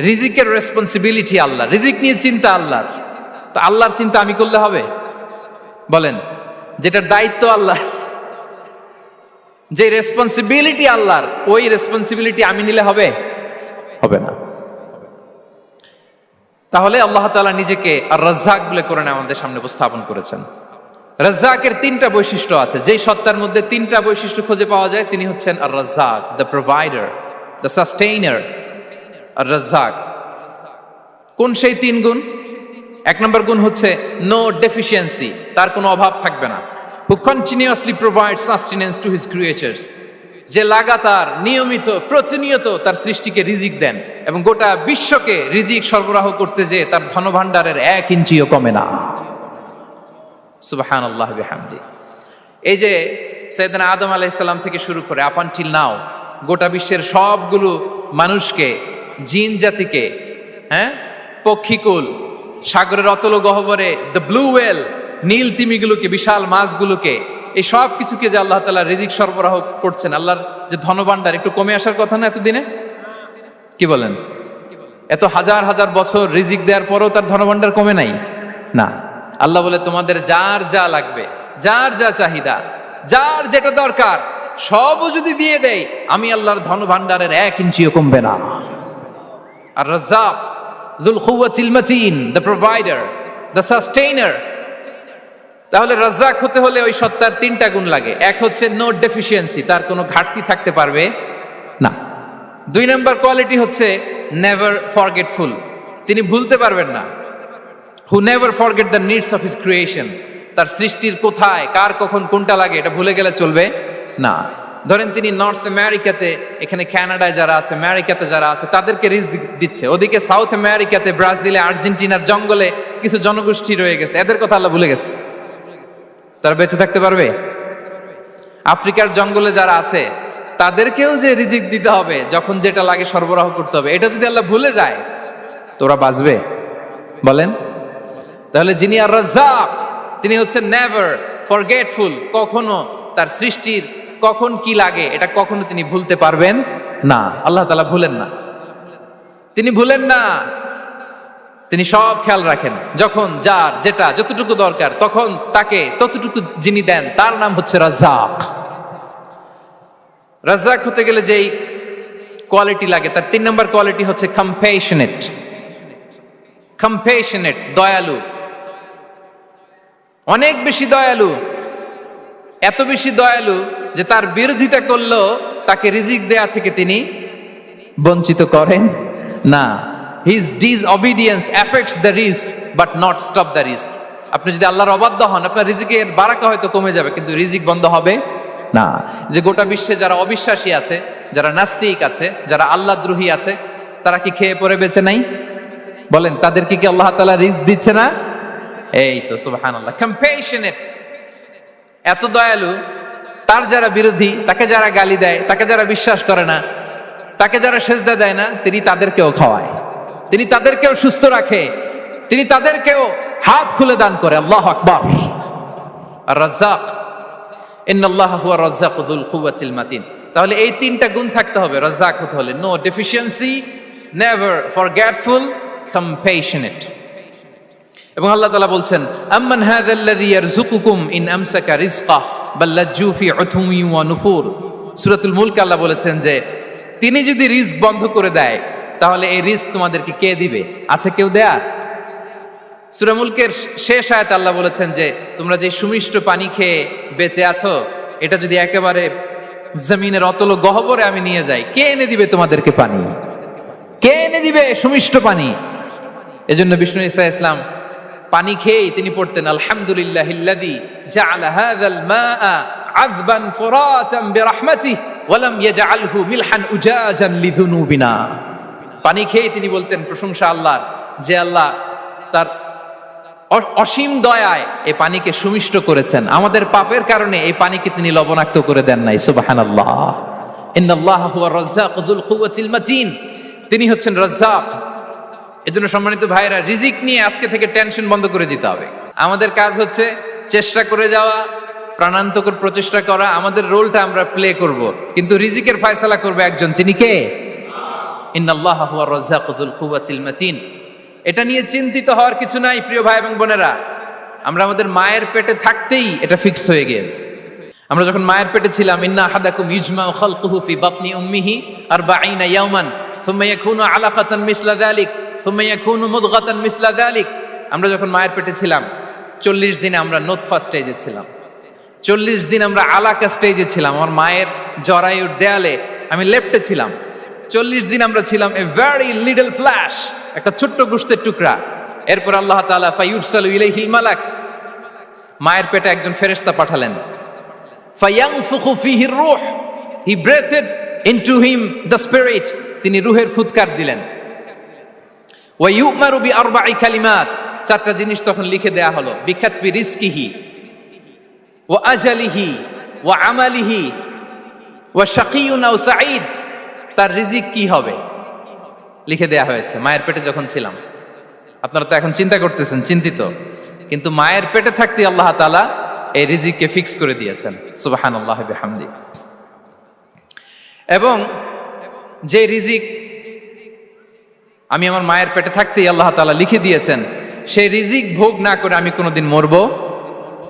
রিজিকের রেসপন্সিবিলিটি আল্লাহ, রিজিক নিয়ে চিন্তা আল্লাহর। তো আল্লাহর চিন্তা আমি করলে হবে? বলেন, যেটার দায়িত্ব আল্লাহ, যে রেসপন্সিবিলিটি আল্লাহর, ওই রেসপন্সিবিলিটি আমি নিলে হবে? হবে না। তাহলে আল্লাহ তাআলা নিজেকে আর রাজ্জাক বলে কোরআনে আমাদের সামনে উপস্থাপন করেছেন। রাজ্জাকের তিনটা বৈশিষ্ট্য আছে, যেই সত্তার মধ্যে তিনটা বৈশিষ্ট্য খুঁজে পাওয়া যায় তিনি হচ্ছেন Ar Razzaq, the provider, the sustainer. Ar Razzaq কোন সেই তিন গুণ? এক নম্বর গুণ হচ্ছে নো ডেফিসিয়েন্সি, তার কোনো অভাব থাকবে না। হু continuously provide sustenance to his creatures, যে লাগাতার নিয়মিত প্রতিনিয়ত তার সৃষ্টিকে রিজিক দেন এবং গোটা বিশ্বকে রিজিক সরবরাহ করতে যে তার ধনভাণ্ডারের 1 ইঞ্চিও কমে না। সুবহানাল্লাহ বিহামদি। এই যে সাইয়েদনা আদম আলাইহিস সালাম থেকে শুরু করে আপ আনটিল নাও গোটা বিশ্বের সবগুলো মানুষকে, জিন জাতিকে, পক্ষীকুল, সাগরের অতল গহ্বরে দ্য ব্লু ওয়েল, নীল তিমিগুলোকে, বিশাল মাছগুলোকে, এই সব কিছুকে যে আল্লাহ তাআলা রিজিক সরবরাহ করছেন, আল্লাহর যে ধনভাণ্ডার একটু কমে আসার কথা না এতদিনে? কি বলেন? এত হাজার হাজার বছর রিজিক দেওয়ার পরও তার ধনভাণ্ডার কমে নাই না। আল্লাহ বলে তোমাদের যার যা লাগবে, যার যা চাহিদা, যার যেটা দরকার সবও যদি দিয়ে দেই, আমি আল্লাহর ধনভাণ্ডারের 1 ইঞ্চিও কমবে না। আর Razzak যুল কুওয়াতিল মাতিন, the provider, the sustainer. তাহলে রাজ্জাক হতে হলে ওই সত্তার তিনটা গুণ লাগে। এক হচ্ছে নো ডেফিসিয়েন্সি, তার কোনো ঘাটতি থাকতে পারবে না। 2 নম্বর কোয়ালিটি হচ্ছে নেভার ফরগেটফুল, তিনি ভুলতে পারবেন না। Who never forget the needs of his creation, তার সৃষ্টির কোথায় কার কখন কোনটা লাগে এটা ভুলে গেলে চলবে না। ধরেন তিনি নর্থ আমেরিকাতে, এখানে কানাডায় যারা আছে, আমেরিকাতে যারা আছে, তাদেরকে রিজিক দিচ্ছে। ওদিকে সাউথ আমেরিকাতে, ব্রাজিলে, আর্জেন্টিনার জঙ্গলে কিছু জনগোষ্ঠী রয়ে গেছে, এদের কথা আল্লাহ ভুলে গেছে। তারা বেঁচে থাকতে পারবে? আফ্রিকার জঙ্গলে যারা আছে তাদেরকেও যে রিজিক দিতে হবে, যখন যেটা লাগে সরবরাহ করতে হবে, এটা যদি আল্লাহ ভুলে যায় তোরা বাঁচবে? বলেন। তাহলে যিনি আর রাজ্জাক তিনি হচ্ছেন নেভার ফরগেটফুল, কখনো তার সৃষ্টির কখন কি লাগে এটা কখনো তিনি ভুলতে পারবেন না। আল্লাহ তাআলা ভুলেন না, তিনি ভুলেন না, তিনি সব খেয়াল রাখেন। যখন যার যেটা যতটুকু দরকার তখন তাকে ততটুকু যিনি দেন তার নাম হচ্ছে রাজ্জাক। রাজ্জাক হতে গেলে যেই কোয়ালিটি লাগে তার 3 নম্বর কোয়ালিটি হচ্ছে কম্প্যাশনেট। কম্প্যাশনেট, দয়ালু, অনেক বেশি দয়ালু। এত বেশি দয়ালু যে তার বিরোধিতা করলেও তাকে রিজিক দেয়া থেকে তিনি বঞ্চিত করেন না। His disobedience affects the risk but not stop the risk. আপনি যদি আল্লাহর অবাধ্য হন, আপনার রিজিকের বারাকা হয়তো কমে যাবে কিন্তু রিজিক বন্ধ হবে না। যে গোটা বিশ্বে যারা অবিশ্বাসী আছে, যারা নাস্তিক আছে, যারা আল্লাহদ্রোহী আছে, তারা কি খেয়ে পরে বেঁচে নাই? বলেন, তাদেরকে কি আল্লাহ তাআলা রিজিক দিচ্ছে না? এই তো সুবহানাল্লাহ। কম্প্যাশনেট, এত দয়ালু, তার যারা বিরোধী, তাকে যারা গালি দেয়, তাকে যারা বিশ্বাস করে না, তাকে যারা সেজদা দেয় না, তিনি তাদেরকেও খাওয়ায়, তিনি তাদেরকেও সুস্থ রাখে, তিনি তাদেরকেও হাত খুলে দান করে। আল্লাহু আকবার। আর রাজ্জাক, ইন্নাল্লাহা হুয়া রাজ্জাকু যুল কুওয়াতিল মাতিন। তাহলে এই তিনটা গুণ থাকতে হবে রাজ্জাক হতে হলে: no deficiency, never forgetful, compassionate. এবং আল্লাহ তাআলা বলছেন, আম্মান হাযাল্লাযী ইয়ারযুকুকুম ইন আমসাকা রিজকাহ বাল লাজ্জু ফি উতুওয়ি ওয়া নুফুর। সূরাতুল মুলক আল্লাহ বলেছেন যে তিনি যদি রিজক বন্ধ করে দেয় তাহলে এই রিজক তোমাদেরকে কে দিবে? আছে কেউ দেয়ার? সূরা মুলকের শেষ আয়াতে আল্লাহ বলেছেন যে তোমরা যে সুমিষ্ট পানি খেয়ে বেঁচে আছো, এটা যদি একেবারে জমিনের অতল গহ্বরে আমি নিয়ে যাই, কে এনে দিবে তোমাদেরকে পানি? কে এনে দিবে সুমিষ্ট পানি? এজন্য বিষ্ণু ঈসা ইসলাম পানি খেয়েই তিনি পড়তেন, আলহামদুলিল্লাহিল্লাযী জাআলা হাযাল মাআ আযবান ফুরাতান বিরাহমাতিহি ওয়া লাম ইয়াজআলহু মিলহান উজাজান লিযুনুবিনা। পানি খেয়েই তিনি বলতেন প্রশংসা আল্লাহর, যে আল্লাহ তার অসীম দয়ায় এই পানিকে সুমিষ্ট করেছেন, আমাদের পাপের কারণে এই পানিকে তিনি লবণাক্ত করে দেন নাই। সুবহানাল্লাহ। ইন্নাল্লাহা হুয়া রাজ্জাকু যুল কুওয়াতিল মাতিন, তিনি হচ্ছেন রাজ্জাক। এজন্য সম্মানিত ভাইরা, রিজিক নিয়ে আজকে থেকে টেনশন বন্ধ করে দিতে হবে। আমাদের কাজ হচ্ছে চেষ্টা করে যাওয়া, প্রাণান্তকর প্রচেষ্টা করা, আমাদের রোলটা আমরা প্লে করব, কিন্তু রিজিকের ফয়সালা করবে একজন। তিনি কে? ইন্নাল্লাহা হুয়ার রাজ্জাকু যুল কুওয়াতিল মাতিন। এটা নিয়ে চিন্তিত হওয়ার কিছু নাই প্রিয় ভাই এবং বোনেরা। আমরা আমাদের মায়ের পেটে থাকতেই এটা ফিক্স হয়ে গিয়েছে। আমরা যখন মায়ের পেটে ছিলাম, ইন্না আহাদাকুম ইজমাউ খালকুহু ফি বাতনি উম্মিহি 40 ইয়াওমান সুম্মা ইয়াকুনু আলাকাতান মিসলা যালিক সুম্মা ইয়াকুনু মুদগাতান মিসলা যালিক। আমরা যখন মায়ের পেটে ছিলাম 40 দিনে আমরা নুতফা স্টেজে ছিলাম, 40 দিন আমরা আলাকা স্টেজে ছিলাম। আমার মায়ের জরায়ুর দেয়ালে আমি লেপ্টে ছিলাম। 40 দিন আমরা ছিলাম এ ভেরি লিটল ফ্ল্যাশ, একটা ছোট্ট গোশতের টুকরা। এরপর আল্লাহ তাআলা ফায়ুরসালু ইলাইহিল মালাক, মায়ের পেটে একজন ফেরেশতা পাঠালেন। ফায়ানফুখু ফিহির রূহ, he breathed into him the spirit, তিনি রূহের ফুৎকার দিলেন। ওয়া ইউমারু বিআরবা'i কালিমাত, 4টা জিনিস তখন লিখে দেয়া হলো। বিকাতবি রিজকিহি ওয়া আজালিহি ওয়া আমালিহি ওয়া শাকিয়ুন আও সাঈদ, তার রিজিক কি হবে লিখে দেয়া হয়েছে মায়ের পেটে যখন ছিলাম। আপনারা তো এখন চিন্তা করতেছেন, চিন্তিত, কিন্তু মায়ের পেটে থাকতে আল্লাহ তাআলা এই রিজিককে ফিক্স করে দিয়েছেন। সুবহানাল্লাহ বিহামদি। এবং যে রিজিক আমি আমার মায়ের পেটে থাকতেই আল্লাহ তাআলা লিখে দিয়েছেন, সেই রিজিক ভোগ না করে আমি কোনোদিন মরবো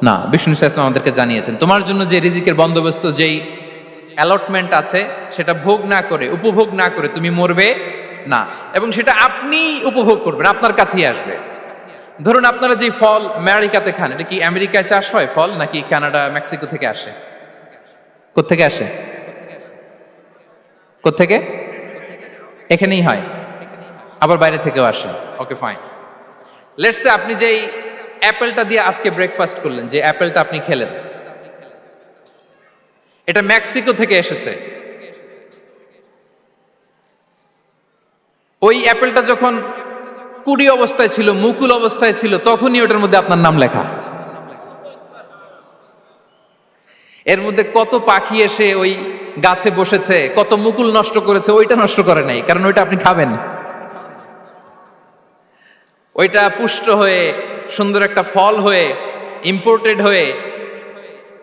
না। বিষ্ণু ইসলাম আমাদেরকে জানিয়েছেন, তোমার জন্য যে রিজিকের বন্দোবস্ত, যেই অ্যালটমেন্ট আছে, সেটা ভোগ না করে, উপভোগ না করে তুমি মরবে না। এবং সেটা আপনি উপভোগ করবেন, আপনার কাছেই আসবে। ধরুন আপনারা যে ফল আমেরিকাতে খান, এটা কি আমেরিকায় চাষ হয় ফল, নাকি কানাডা মেক্সিকো থেকে আসে? কোত্থেকে আসে? কোত্থেকে? এখানেই হয়, আবার বাইরে থেকেও আসে। Okay fine. লেটস সে আপনি যেই অ্যাপেলটা দিয়ে আজকে ব্রেকফাস্ট করলেন, যে অ্যাপেলটা আপনি খেলেন, এটা মেক্সিকো থেকে এসেছে। ওই অ্যাপেলটা যখন কুড়ি অবস্থায় ছিল, মুকুল অবস্থায় ছিল, তখনই ওটার মধ্যে আপনার নাম লেখা। এর মধ্যে কত পাখি এসে ওই গাছে বসেছে, কত মুকুল নষ্ট করেছে, ওইটা নষ্ট করে নাই, কারণ ওইটা আপনি খাবেন। ওইটা পুষ্ট হয়ে সুন্দর একটা ফল হয়ে ইম্পোর্টেড হয়ে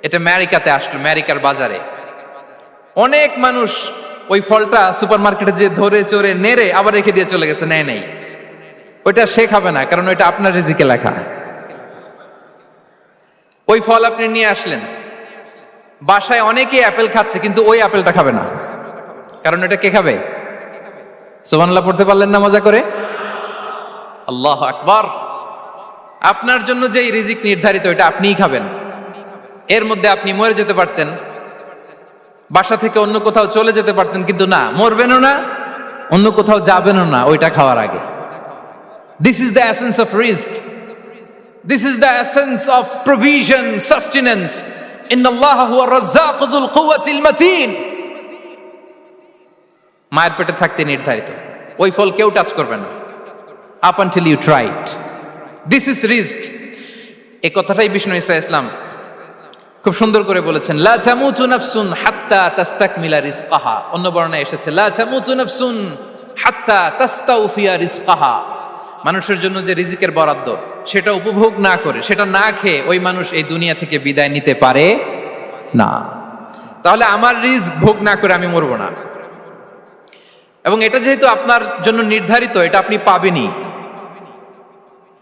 এটা আমেরিকাতে আসলো, আমেরিকার বাজারে। অনেক মানুষ ওই ফলটা সুপার মার্কেটে যে ধরে চড়ে নেড়ে আবার রেখে দিয়ে চলে গেছে, নেয় নেই। ওইটা সে খাবে না, কারণ ওইটা আপনার রিজিকে লেখা। ওই ফল আপনি নিয়ে আসলেন, বাসায় অনেকেই অ্যাপেল খাচ্ছে, কিন্তু ওই অ্যাপেলটা খাবে না, কারণ এটা কে খাবে? সুবহানাল্লাহ পড়তে পারলেন না মজা করে? আল্লাহু আকবার। আপনার জন্য যে রিজিক নির্ধারিত, এটা আপনিই খাবেন। এর মধ্যে আপনি মরে যেতে পারতেন, বাসা থেকে অন্য কোথাও চলে যেতে পারতেন, কিন্তু না, মরবেনও না, অন্য কোথাও যাবেনও না ওইটা খাওয়ার আগে। This is the essence of risk, this is the essence of provision, sustenance. ইন্নাল্লাহা হুয়ার রাজ্জাকু যুল কুওয়াতিল মাতিন। মায়ের পেটে থাকতে নির্ধারিত, ওই ফল কেউ টাচ করবে না up until you try it. This is risk. এই কথাটাই বিষ্ণু ঈসা ইসলাম খুব সুন্দর করে বলেছেন, লা তামুতু নাফসুন হাত্তা তাস্তাকমিলা রিজকাহা। অন্য বর্ণনায় এসেছে লা তামুতু নাফসুন হাত্তা তাস্তাউফিয়া রিজকাহা। মানুষের জন্য যে রিজিকের বরাদ্দ, সেটা উপভোগ না করে, সেটা না খেয়ে ওই মানুষ এই দুনিয়া থেকে বিদায় নিতে পারে না। তাহলে আমার রিস্ক ভোগ না করে আমি মরবো না। এবং এটা যেহেতু আপনার জন্য নির্ধারিত, এটা আপনি পাবেনই।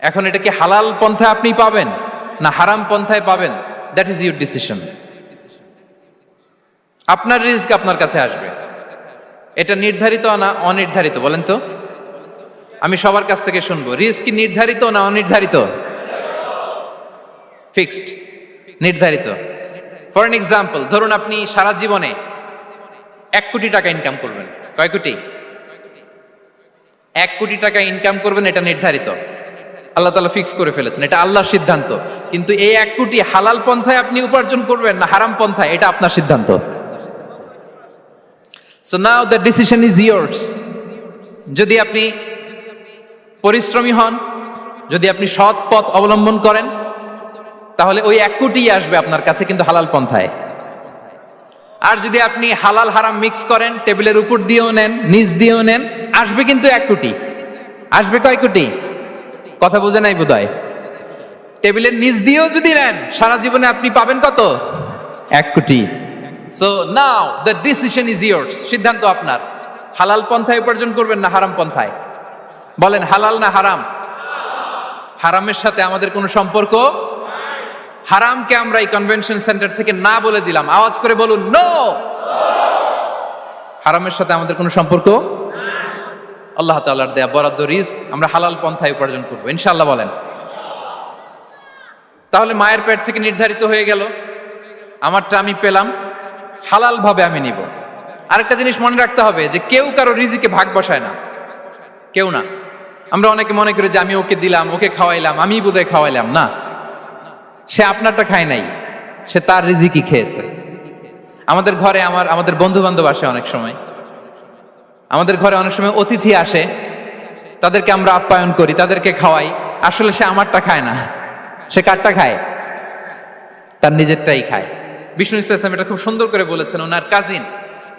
এখন এটা কি হালাল পন্থায় আপনি পাবেন না হারাম পন্থায় পাবেন, দ্যাট ইজ ইউর ডিসিশন। আপনার রিস্ক আপনার কাছে আসবে। এটা নির্ধারিত না অনির্ধারিত বলেন তো? আমি সবার কাছ থেকে শুনবো, রিস্ক কি নির্ধারিত না অনির্ধারিত? ফিক্সড, নির্ধারিত। ফর এন এক্সাম্পল, ধরুন আপনি সারা জীবনে 1 কোটি টাকা ইনকাম করবেন। কয় কোটি? 1 কোটি টাকা ইনকাম করবেন, এটা নির্ধারিত, আল্লাহ তাআলা ফিক্স করে ফেলেছেন, এটা আল্লাহর সিদ্ধান্ত। কিন্তু এই 1 কোটি হালাল পন্থায় আপনি উপার্জন করবেন না হারাম পন্থায়, এটা আপনার সিদ্ধান্ত। So now the decision is years. যদি আপনি পরিশ্রমী হন, যদি আপনি সৎ পথ অবলম্বন করেন, তাহলে ওই 1 কোটি আসবে আপনার কাছে, কিন্তু হালাল পন্থায়। আর যদি আপনি হালাল হারাম মিক্স করেন, টেবিলের উপর দিয়েও নেন, নিচ দিয়েও নেন, আসবে কিন্তু 1 কোটি। আসবে কয় কোটি? কথা বোঝে নাই বোধহয়। টেবিলের নিচ দিয়েও যদি নেন, সারা জীবনে আপনি পাবেন কত? 1 কোটি। So now the decision is years. সিদ্ধান্ত আপনার। হালাল পন্থায় উপার্জন করবেন না হারাম পন্থায়? বলেন হালাল না হারাম? হারামের সাথে আমাদের কোনো সম্পর্ক? হারামকে আমরা এই কনভেনশন সেন্টার থেকে না বলে দিলাম, আওয়াজ করে বলুন নো। হারামের সাথে আমাদের কোনো সম্পর্ক? আল্লাহ তাআলার দেয়া বরাদ্দ রিস্ক আমরা হালাল পন্থায় উপার্জন করবো ইনশাআল্লাহ। বলেন। তাহলে মায়ের পেট থেকে নির্ধারিত হয়ে গেল, আমারটা আমি পেলাম, হালাল ভাবে আমি নিব। আরেকটা জিনিস মনে রাখতে হবে যে কেউ কারো রিজিকে ভাগ বসায় না, কেউ না। আমরা অনেকে মনে করি যে আমি ওকে দিলাম, ওকে খাওয়াইলাম, আমি বোধহয় খাওয়াইলাম। না, সে আপনারটা খায় নাই, সে তার রিজিকই খেয়েছে। আমাদের ঘরে আমাদের বন্ধু বান্ধব আসে অনেক সময়, আমাদের ঘরে অনেক সময় অতিথি আসে, তাদেরকে আমরা আপ্যায়ন করি, তাদেরকে খাওয়াই। আসলে সে আমারটা খায় না, সে কারটা খায়? তার নিজেরটাই খায়। বিষ্ণু ইসলাম এটা খুব সুন্দর করে বলেছেন। ওনার কাজিন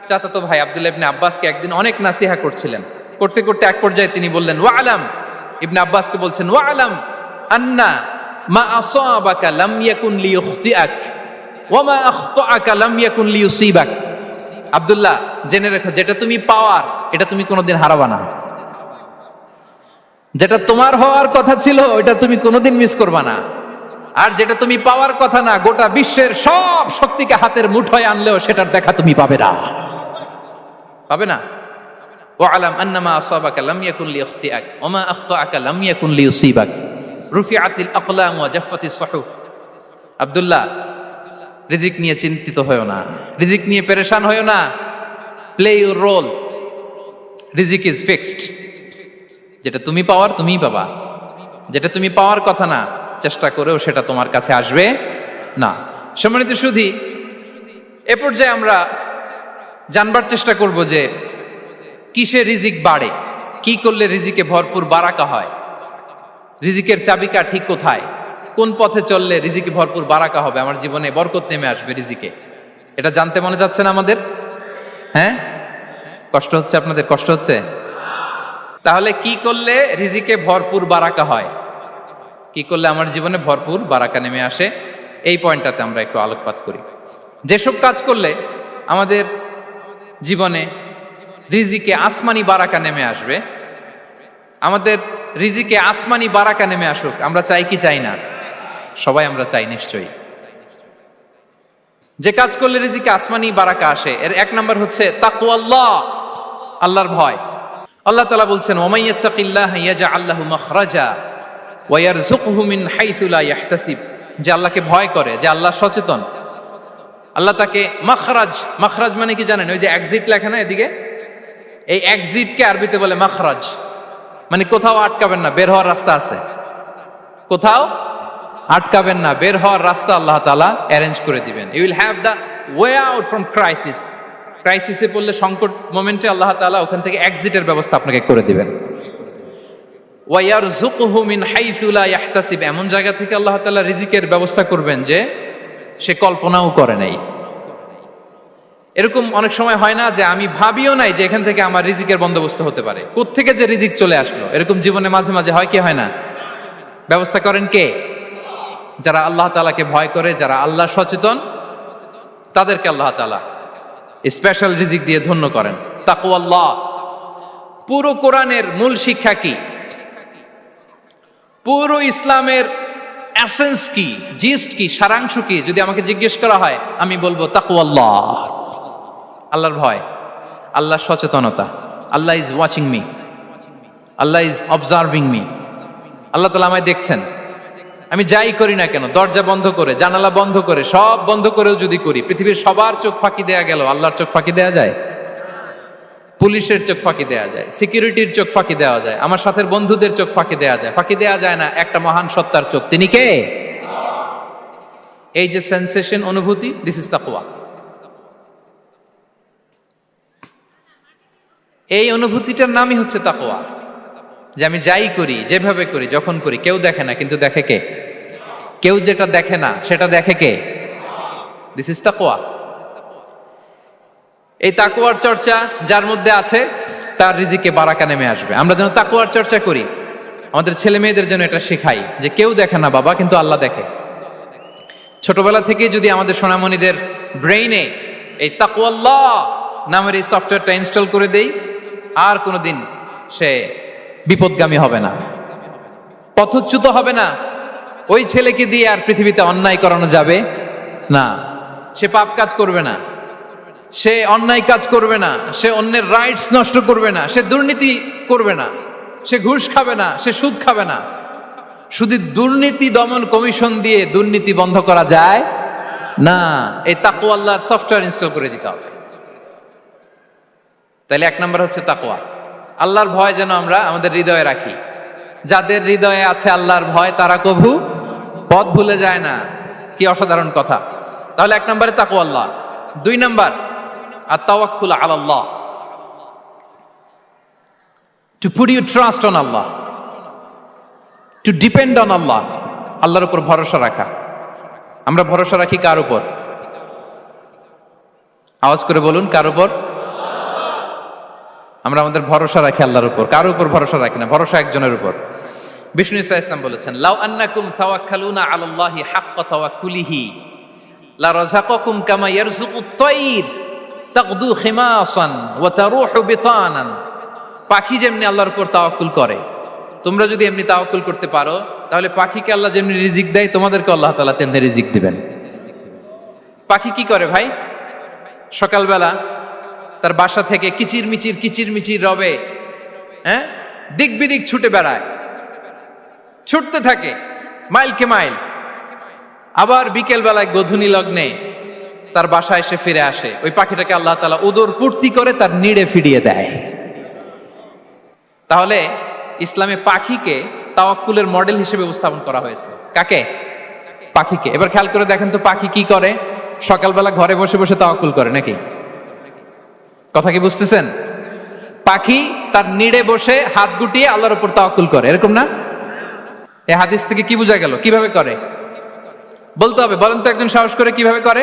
চাচাতো ভাই আব্দুল্লাহ ইবনে আব্বাসকে একদিন অনেক নাসিহা করছিলেন। করতে করতে এক পর্যায়ে তিনি বললেন, ওয়া আলাম, ইবনে আব্বাসকে বলছেন, ওয়া আলাম আন্না মা আসাবাকা লাম ইয়াকুন লিইখতিআক ওয়া মা আখতাআকা লাম ইয়াকুন লিইউসিবাক। আব্দুল্লাহ, জেনে রেখো, যেটা তুমি পাওয়ার এটা তুমি কোনোদিন হারাবা না। যেটা তোমার হওয়ার কথা ছিল ওটা তুমি কোনোদিন মিস করবা না। আর যেটা তুমি পাওয়ার কথা না, গোটা বিশ্বের সব শক্তিকে হাতের মুঠোয় আনলেও সেটার দেখা তুমি পাবে না, পাবে না। ওয়া আলাম আন্নামা আসাবাকা লাম ইয়াকুন লিইখতিআক ওয়া মা আখতাআকা লাম ইয়াকুন লিইউসিবাক রুফিআতিল আকলাম ওয়া জাফফাতিস সুহুফ। আব্দুল্লাহ, রিজিক নিয়ে চিন্তিত হয়ো না, রিজিক নিয়ে পেরেশান হয়ো না। প্লে ইউর রোল, রিজিক ইজ ফিক্সড। যেটা তুমি পাওয়ার তুমিই পাবা, যেটা তুমি পাওয়ার কথা না চেষ্টা করেও সেটা তোমার কাছে আসবে না। সম্মানিত সুধী, এ পর্যায়ে আমরা জানবার চেষ্টা করব যে কিসে রিজিক বাড়ে, কি করলে রিজিকে ভরপুর বারাকা হয়, রিজিকের চাবিকা ঠিক কোথায়, কোন পথে চললে রিজিকে ভরপুর বারাকা হবে, আমার জীবনে বরকত নেমে আসবে রিজিকে। এটা জানতে মনে যাচ্ছে না আমাদের? হ্যাঁ, কষ্ট হচ্ছে আপনাদের? কষ্ট হচ্ছে? তাহলে কি করলে রিজিকে ভরপুর বারাকা হয়, কি করলে আমার জীবনে ভরপুর বারাকা নেমে আসে, এই পয়েন্টটাতে আমরা একটু আলোকপাত করি। যেসব কাজ করলে আমাদের জীবনে রিজিকে আসমানি বারাকা নেমে আসবে, আমাদের রিজিকে আসমানি বারাকা নেমে আসুক, আমরা চাই কি চাই না? সবাই আমরা চাই নিশ্চয়ই। যে কাজ করলে রিজিকে আসমানি বারাকা আসে, এর এক নাম্বার হচ্ছে তাকওয়াল্লাহ, আল্লাহর ভয়। আল্লাহ তাআলা বলছেন, ওয়া ইয়াত্তাকিল্লাহা ইয়াজআল লাহু মাখরাজা ওয়া ইয়ারযুকহু মিন হাইসু লা ইয়াহতাসিব। যে আল্লাহকে ভয় করে, যে আল্লাহ সচেতন, আল্লাহ তাকে মাখরাজ, মাখরাজ মানে কি জানেন? ওই যে এক্সিট লেখা না এদিকে, এই এক্সিটকে আরবিতে বলে মাখরাজ। মানে কোথাও আটকাবেন না, বের হওয়ার রাস্তা আছে, কোথাও আটকাবেন না, বের হওয়ার রাস্তা আল্লাহ তাআলা অ্যারেঞ্জ করে দিবেন। You will have the way out from crisis. ক্রাইসিসে পড়লে, সংকট মোমেন্টে আল্লাহ তাআলা ওখান থেকে এক্সিটের ব্যবস্থা আপনাকে করে দিবেন। ওয়া ইয়ারযুকহু মিন হাইসু লা ইয়াহতাসিব, এমন জায়গা থেকে আল্লাহ তাআলা রিজিকের ব্যবস্থা করবেন যে সে কল্পনাও করে নাই। এরকম অনেক সময় হয় না যে আমি ভাবিও নাই যে এখান থেকে আমার রিজিকের বন্দোবস্ত হতে পারে, কোত্থেকে যে রিজিক চলে আসলো, এরকম জীবনে মাঝে মাঝে হয় কি হয় না? ব্যবস্থা করেন কে? যারা আল্লাহ তাআলাকে ভয় করে, যারা আল্লাহ সচেতন, তাদেরকে আল্লাহ তাআলা স্পেশাল রিজিক দিয়ে ধন্য করেন। তাকওয়াল্লাহ। পুরো কোরআনের মূল শিক্ষা কি? পুরো ইসলামের এসেন্স কি, জিস্ট কি, সারাংশ কি যদি আমাকে জিজ্ঞেস করা হয়, আমি বলবো তাকওয়াল্লাহ, আল্লাহর ভয়, আল্লাহর সচেতনতা। Allah is watching me, Allah is observing me. Allah তাআলা আমায় দেখছেন। আমি যাই করি না কেন, দরজা বন্ধ করে, জানালা বন্ধ করে, সব বন্ধ করেও যদি করি, পৃথিবীর সবার চোখ ফাঁকি দেয়া গেল, আল্লাহর চোখ ফাঁকি দেয়া যায়? পুলিশের চোখ ফাঁকি দেয়া যায়, সিকিউরিটির চোখ ফাঁকি দেওয়া যায়, আমার সাথের বন্ধুদের চোখ ফাঁকি দেয়া যায়, ফাঁকি দেয়া যায় না একটা মহান সত্তার চোখ। তিনি কে? এই যে সেন্সেশন, অনুভূতি, দিস ইজ তাকওয়া। এই অনুভূতিটার নামই হচ্ছে তাকওয়া। যে আমি যাই করি, যেভাবে করি, যখন করি, কেউ দেখে না, কিন্তু দেখে কে? কেউ যেটা দেখে না সেটা দেখে কে? দিস ইজ তাকওয়া। এই তাকওয়ার চর্চা যার মধ্যে আছে, তার রিজিকে বারাকা নেমে আসবে। আমরা যেন তাকওয়ার চর্চা করি, আমাদের ছেলে মেয়েদের জন্য এটা শেখাই যে কেউ দেখে না বাবা, কিন্তু আল্লাহ দেখে। ছোটবেলা থেকে যদি আমাদের সোনামণিদের ব্রেইনে এই তাকওয়াল্লাহ নামের এই সফটওয়্যারটা ইনস্টল করে দেই, আর কোনোদিন সে বিপদগামী হবে না, পথচ্যুত হবে না। ওই ছেলেকে দিয়ে আর পৃথিবীতে অন্যায় করানো যাবে না। সে পাপ কাজ করবে না, সে অন্যায় কাজ করবে না, সে অন্যের রাইটস নষ্ট করবে না, সে দুর্নীতি করবে না, সে ঘুষ খাবে না, সে সুদ খাবে না। শুধু দুর্নীতি দমন কমিশন দিয়ে দুর্নীতি বন্ধ করা যায় না। এই তাকওয়া আল্লাহর সফটওয়্যার ইনস্টল করে দিতে হবে। তাহলে এক নাম্বার হচ্ছে তাকওয়া। আল্লাহর ভয় যেন আমরা আমাদের হৃদয়ে রাখি। যাদের হৃদয়ে আছে আল্লাহর ভয় তারা কভু পথ ভুলে যায় না। কি অসাধারণ কথা। তাহলে এক নম্বরে তাকওয়া আল্লাহ। দুই নাম্বার আত-তাওয়াক্কুল আলাল্লাহ, to put your trust on Allah, to depend on Allah. আল্লাহর উপর ভরসা রাখা। আমরা ভরসা রাখি কার উপর? আওয়াজ করে বলুন, কার উপর? আমরা আমাদের ভরসা রাখি আল্লাহর উপর, কার উপর ভরসা রাখি না। ভরসা একজনের উপর। বিষ্ণু ইসা ইসলাম বলেছেন, লাউ আন্নাকুম তাওয়াক্কালুনা আলাল্লাহি হাক্কা তাওয়াক্কুলিহি লা রাযাকাকুম কামা ইয়ারযুকুত তায়র তাগদু খিমাসান ওয়া তারুহু বিতানান। পাখি যেমনি আল্লাহর উপর তাওয়াক্কুল করে, তোমরা যদি এমনি তাওয়াক্কুল করতে পারো তাহলে পাখিকে আল্লাহ যেমনি রিজিক দেয় তোমাদেরকে আল্লাহ তাআলা তেমনি রিজিক দিবেন। পাখি কি করে ভাই? সকালবেলা তার বাসা থেকে কিচির মিচির রবে, হ্যাঁ, দিক বিদিক ছুটে বেড়ায়, ছুটতে থাকে মাইলকে মাইল। আবার বিকেল বেলায় গোধূলি লগ্নে তার বাসায় এসে ফিরে আসে। ওই পাখিটাকে আল্লাহ তাআলা উদর পূর্তি করে তার নিড়ে ফিরিয়ে দেয়। তাহলে ইসলামে পাখিকে তাওয়াক্কুলের মডেল হিসেবে উপস্থাপন করা হয়েছে। কাকে? পাখিকে। এবার খেয়াল করে দেখেন তো পাখি কি করে? সকালবেলা ঘরে বসে বসে তাওয়াক্কুল করে নাকি? কথা কি বুঝতেছেন? পাখি তার নিড়ে বসে হাত গুটিয়ে আল্লাহর উপর তাওয়াক্কুল করে, এরকম না? এই হাদিস থেকে কি বোঝা গেল? কিভাবে করে বলতে হবে, বলেন তো একজন সাহস করে। কিভাবে করে?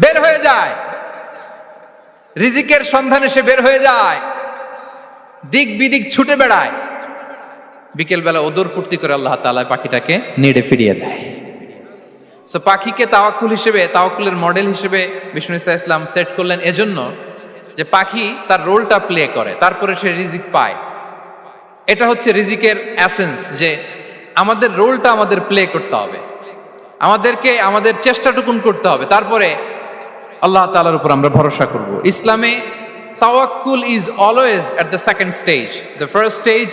বের হয়ে যায়, রিজিকের সন্ধানে সে বের হয়ে যায়, দিক বিদিক ছুটে বেড়ায়। বিকেল বেলা ওদর পূর্তি করে আল্লাহ তাআলা পাখিটাকে নিড়ে ফিরিয়ে দেয়। সো পাখিকে তাওয়াক্কুল হিসেবে, তাওয়াক্কুলের মডেল হিসেবে বিষ্ণু ইসা ইসলাম সেট করলেন এজন্য যে পাখি তার রোলটা প্লে করে, তারপরে সে রিজিক পায়। এটা হচ্ছে রিজিকের এসেন্স, যে আমাদের রোলটা আমাদের প্লে করতে হবে, আমাদেরকে আমাদের চেষ্টাটুকুন করতে হবে, তারপরে আল্লাহ তাআলার উপর আমরা ভরসা করব। ইসলামে তাওয়াক্কুল is always at the second stage. The first stage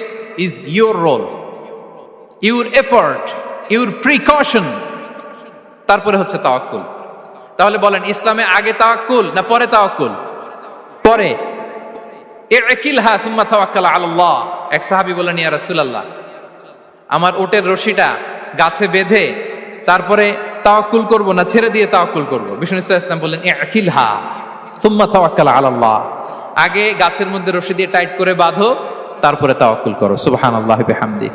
is your role, your effort, your precaution, তারপরে হচ্ছে তাওয়াক্কুল। তাহলে বলেন, ইসলামে আগে তাওয়াক্কুল না পরে তাওয়াক্কুল? পরে। ইকিলহা সুম্মা তাওয়াক্কাল আলাল্লাহ। এক সাহাবী বলেন, ইয়া রাসূলুল্লাহ, আমার ওটের রশিটা গাছে বেঁধে তারপরে তাওয়াক্কুল করব না ছেড়ে দিয়ে তাওয়াক্কুল করব? বিষ্ণু সাল্লাল্লাহু আলাইহি ওয়াসাল্লাম বললেন, ইকিলহা সুম্মা তাওয়াক্কাল আলাল্লাহ। আগে গাছের মধ্যে রশি দিয়ে টাইট করে বাঁধো, তারপরে তাওয়াক্কুল করো। সুবহানাল্লাহি বিহামদি।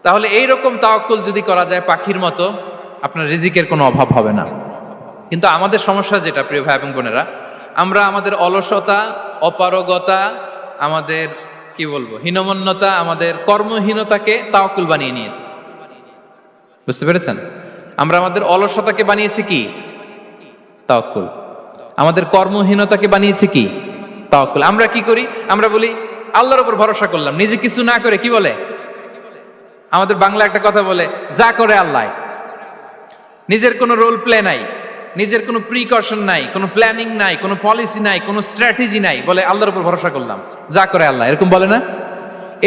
তাহলে এই রকম তাওয়াক্কুল যদি করা যায় পাখির মতো, আপনার রিজিকের কোনো অভাব হবে না। কিন্তু আমাদের সমস্যা যেটা, প্রিয় ভাই এবং বোনেরা, আমরা আমাদের অলসতা, অপারগতা, আমাদের কি বলবো হীনমন্যতা, আমাদের কর্মহীনতাকে তাওয়াক্কুল বানিয়ে নিয়েছি। বুঝতে পেরেছেন? আমরা আমাদের অলসতাকে বানিয়েছি কি? তাওয়াক্কুল। আমাদের কর্মহীনতাকে বানিয়েছি কি? তাওয়াক্কুল। আমরা কি করি? আমরা বলি আল্লাহর উপর ভরসা করলাম, নিজে কিছু না করে। কি বলে? আমাদের বাংলা একটা কথা বলে, যা করে আল্লাহ। নিজের কোনো রোল প্লে নাই, নিজের কোনো প্রিকশন নাই, কোনো প্ল্যানিং নাই, কোনো পলিসি নাই, কোনো স্ট্র্যাটেজি নাই, বলে আল্লাহর উপর ভরসা করলাম, যা করে আল্লাহ। এরকম বলে না?